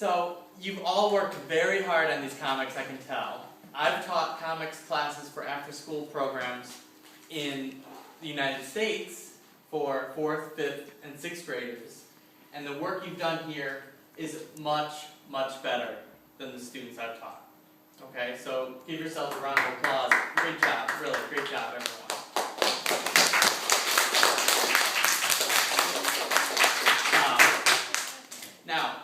So, you've all worked very hard on these comics, I can tell. I've taught comics classes for after-school programs in the United States for 4th, 5th, and 6th graders. And the work you've done here is much, much better than the students I've taught. Okay, so give yourselves a round of applause. Great job, really, great job, everyone. Now,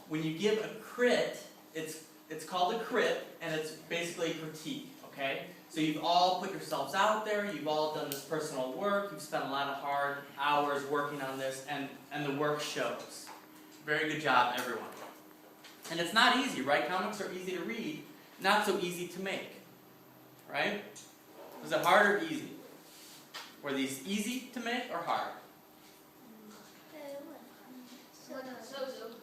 when you give a crit, it's called a crit, and it's basically a critique, okay? So you've all put yourselves out there, you've all done this personal work, you've spent a lot of hard hours working on this, and the work shows. Very good job, everyone. And it's not easy, right? Comics are easy to read, not so easy to make, right? Was it hard or easy? Were these easy to make or hard?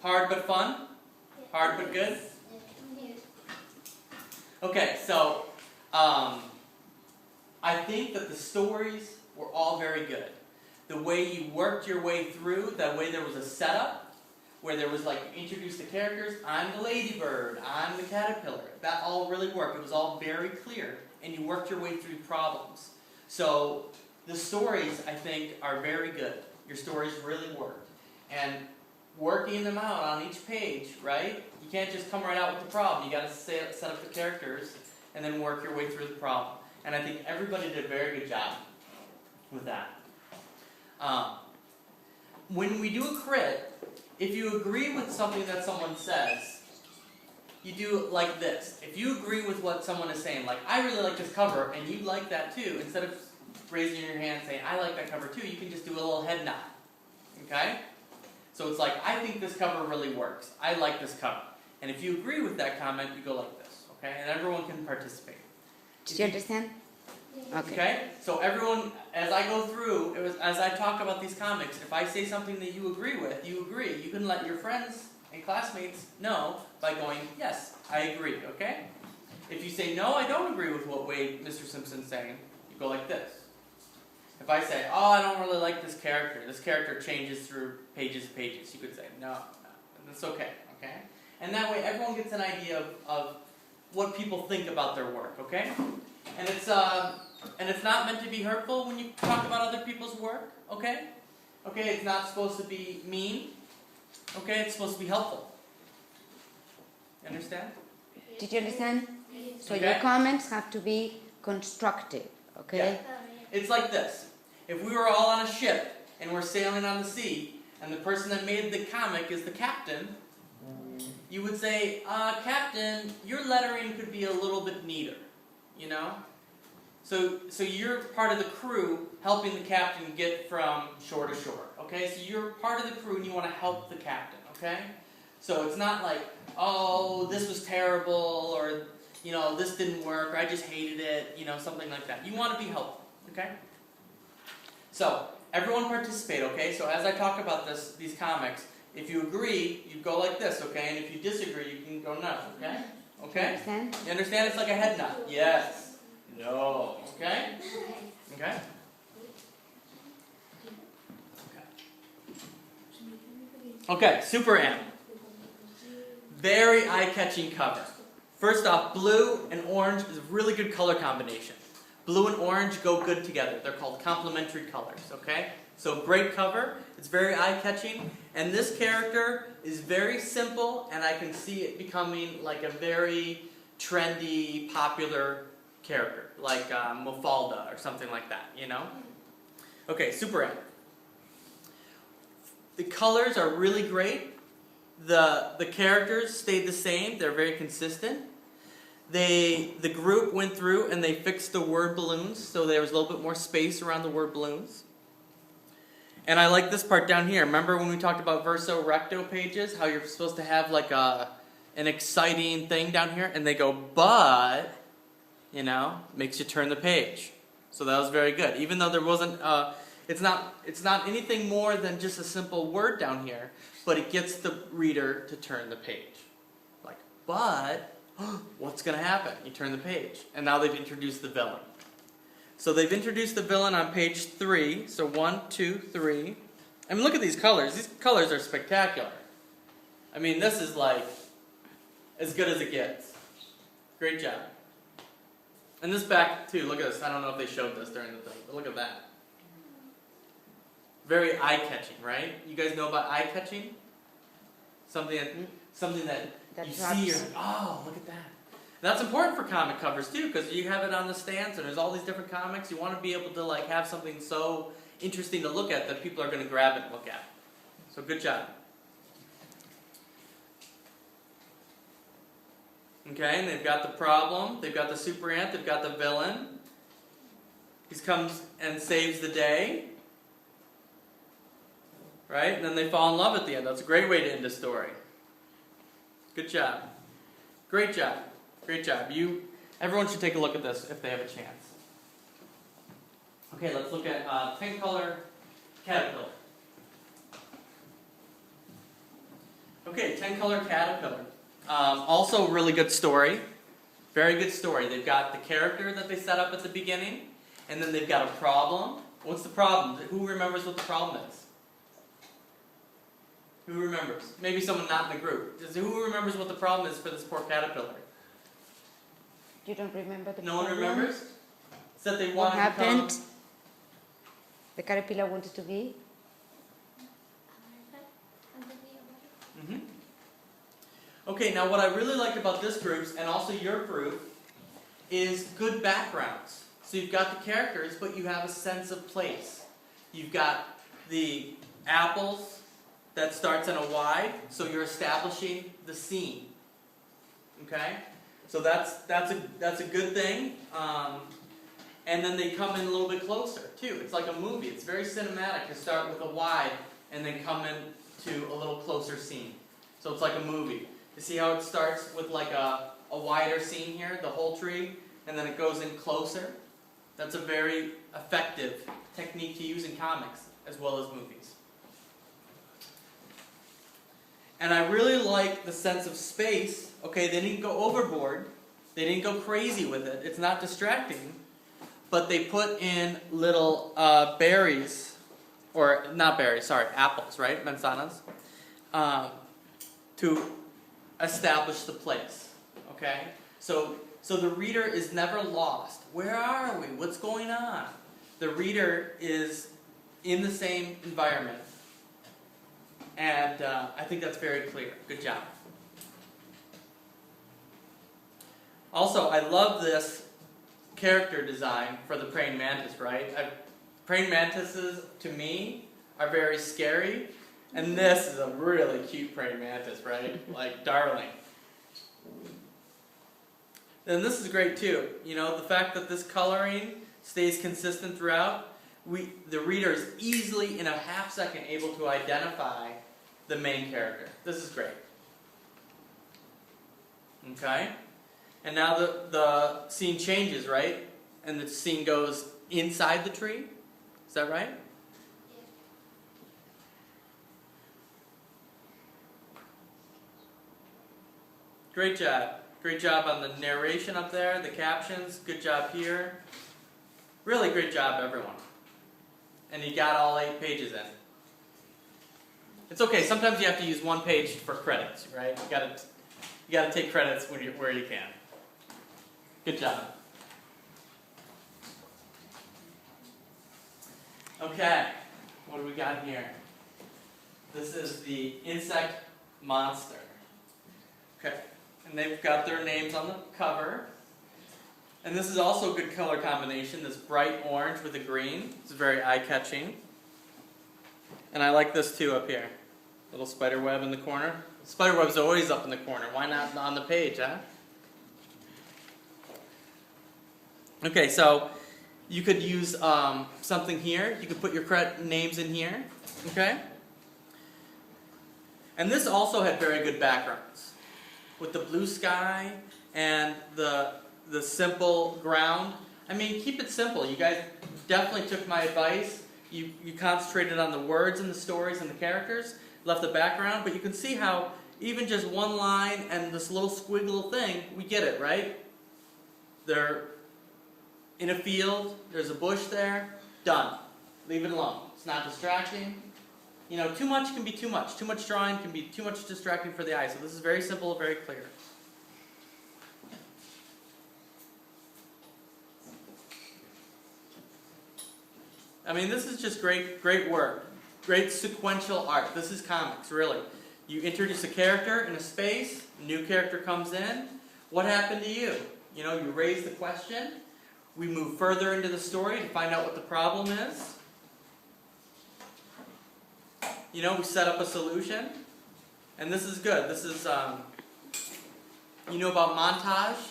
Hard but fun? Hard but good? Okay, so I think that the stories were all very good. The way you worked your way through, that way there was a setup, where there was like, you introduced the characters, I'm the ladybird, I'm the caterpillar. That all really worked. It was all very clear, and you worked your way through problems. So the stories, I think, are very good. Your stories really worked. And working them out on each page, right? You can't just come right out with the problem. You got to set up the characters and then work your way through the problem. And I think everybody did a very good job with that. When we do a crit, if you agree with something that someone says, you do it like this. If you agree with what someone is saying, like, I really like this cover, and you like that too, instead of raising your hand saying, I like that cover too, you can just do a little head nod. Okay? So it's like, I think this cover really works. I like this cover. And if you agree with that comment, you go like this. Okay? And everyone can participate. Did you understand? Okay? So everyone, as I go through, as I talk about these comics, if I say something that you agree with, you agree. You can let your friends and classmates know by going, yes, I agree. Okay? If you say, no, I don't agree with what Mr. Simpson's saying, you go like this. If I say, oh, I don't really like this character changes through pages and pages, you could say, no, that's okay, okay? And that way everyone gets an idea of what people think about their work, okay? And it's not meant to be hurtful when you talk about other people's work, okay? Okay, it's not supposed to be mean, okay? It's supposed to be helpful. You understand? Did you understand? So Okay. your comments have to be constructive, okay? Yeah. It's like this. If we were all on a ship and we're sailing on the sea, and the person that made the comic is the captain, you would say, Captain, your lettering could be a little bit neater, you know? So you're part of the crew helping the captain get from shore to shore, okay? So you're part of the crew and you want to help the captain, okay? So it's not like, oh, this was terrible, or, you know, this didn't work, or I just hated it, you know, something like that. You want to be helpful, okay? So, everyone participate, okay? So as I talk about these comics, if you agree, you go like this, okay? And if you disagree, you can go no, okay? Okay? Understand? You understand? It's like a head nod. Yes. No. Okay? Okay? Okay, Super Am. Very eye-catching cover. First off, blue and orange is a really good color combination. Blue and orange go good together. They're called complementary colors, okay? So great cover. It's very eye-catching. And this character is very simple, and I can see it becoming like a very trendy, popular character, like Mafalda or something like that, you know? Okay, Super Am. The colors are really great. The characters stayed the same. They're very consistent. The group went through and they fixed the word balloons, so there was a little bit more space around the word balloons. And I like this part down here. Remember when we talked about verso recto pages, how you're supposed to have like an exciting thing down here, and they go, but, you know, makes you turn the page. So that was very good. Even though there wasn't, it's not anything more than just a simple word down here, but it gets the reader to turn the page. Like, but what's going to happen? You turn the page. And now they've introduced the villain. So they've introduced the villain on page 3. So 1, 2, 3. I mean, look at these colors. These colors are spectacular. I mean, this is like as good as it gets. Great job. And this back too, look at this. I don't know if they showed this during the thing, but look at that. Very eye-catching, right? You guys know about eye-catching? Something that That you traps. see, you're like, oh, look at that. And that's important for comic covers too, because you have it on the stands and there's all these different comics. You want to be able to like have something so interesting to look at that people are going to grab it and look at. So good job. Okay, and they've got the problem, they've got the super ant, they've got the villain. He comes and saves the day. Right? And then they fall in love at the end. That's a great way to end a story. Good job. Great job. Great job. Everyone should take a look at this if they have a chance. Okay, let's look at 10-color caterpillar. Okay, 10-color caterpillar. Also really good story. Very good story. They've got the character that they set up at the beginning, and then they've got a problem. What's the problem? Who remembers what the problem is? Who remembers? Maybe someone not in the group. Who remembers what the problem is for this poor caterpillar? You don't remember the No one problem? remembers? It's that they What wanted happened? to come... The caterpillar wanted to be? Mhm. Okay, now what I really liked about this group, and also your group, is good backgrounds. So you've got the characters, but you have a sense of place. You've got the apples that starts in a Y, so you're establishing the scene. Okay? So that's a good thing. And then they come in a little bit closer, too. It's like a movie. It's very cinematic to start with a wide and then come in to a little closer scene. So it's like a movie. You see how it starts with like a wider scene here, the whole tree, and then it goes in closer? That's a very effective technique to use in comics as well as movies. And I really like the sense of space. Okay, they didn't go overboard. They didn't go crazy with it. It's not distracting. But they put in little berries, or not berries, sorry, apples, right? Manzanas, to establish the place. Okay? So the reader is never lost. Where are we? What's going on? The reader is in the same environment. And I think that's very clear. Good job. Also, I love this character design for the praying mantis, right? Praying mantises, to me, are very scary. And this is a really cute praying mantis, right? Like, darling. And this is great, too. You know, the fact that this coloring stays consistent throughout, the reader is easily, in a half second, able to identify the main character. This is great. Okay? And now the scene changes, right? And the scene goes inside the tree. Is that right? Great job. Great job on the narration up there, the captions. Good job here. Really great job, everyone. And you got all 8 pages in. It's okay. Sometimes you have to use one page for credits, right? You gotta take credits where you can. Good job. Okay, what do we got here? This is the insect monster. Okay, and they've got their names on the cover. And this is also a good color combination, this bright orange with the green. It's very eye-catching. And I like this too up here. Little spider web in the corner. Spider web's always up in the corner. Why not on the page, huh? Okay, so you could use something here. You could put your names in here. Okay? And this also had very good backgrounds. With the blue sky and the simple ground. I mean, keep it simple. You guys definitely took my advice. You concentrated on the words and the stories and the characters, left the background, but you can see how even just one line and this little squiggle thing, we get it, right? They're in a field, there's a bush there, done. Leave it alone. It's not distracting. You know, too much can be too much. Too much drawing can be too much distracting for the eye. So this is very simple, very clear. I mean, this is just great work. Great sequential art. This is comics, really. You introduce a character in a space, a new character comes in. What happened to you? You know, you raise the question. We move further into the story to find out what the problem is. You know, we set up a solution. And this is good. This is, you know about montage?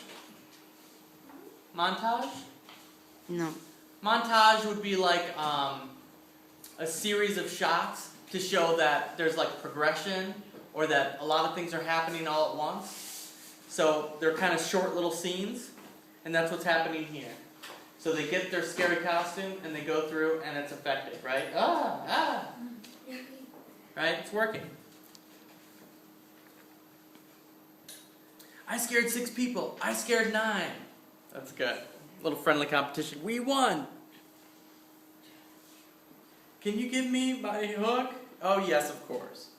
Montage? No. Montage would be like a series of shots to show that there's like progression or that a lot of things are happening all at once. So they're kind of short little scenes, and that's what's happening here. So they get their scary costume and they go through and it's effective, right? Right? It's working. I scared 6 people. I scared 9. That's good. Little friendly competition. We won! Can you give me my hook? Oh, yes, of course.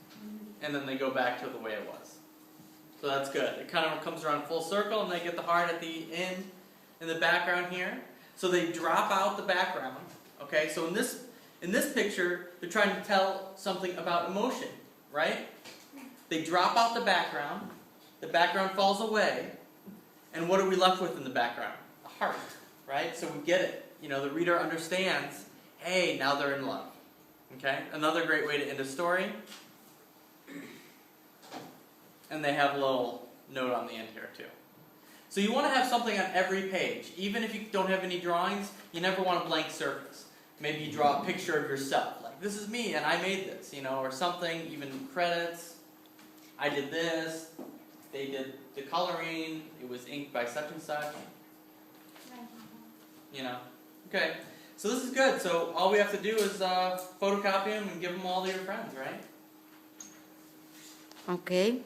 And then they go back to the way it was. So that's good. It kind of comes around full circle, and they get the heart at the end in the background here. So they drop out the background. Okay, so in this picture, they're trying to tell something about emotion, right? They drop out the background falls away, and what are we left with in the background? A heart, right? So we get it. You know, the reader understands, hey, now they're in love. Okay? Another great way to end a story. And they have a little note on the end here too. So you want to have something on every page. Even if you don't have any drawings, you never want a blank surface. Maybe you draw a picture of yourself. Like, this is me and I made this, you know, or something, even credits. I did this. They did the coloring. It was inked by such and such. You know. Okay. So this is good. So all we have to do is photocopy them and give them all to your friends, right? Okay.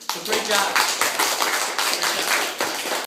So great job.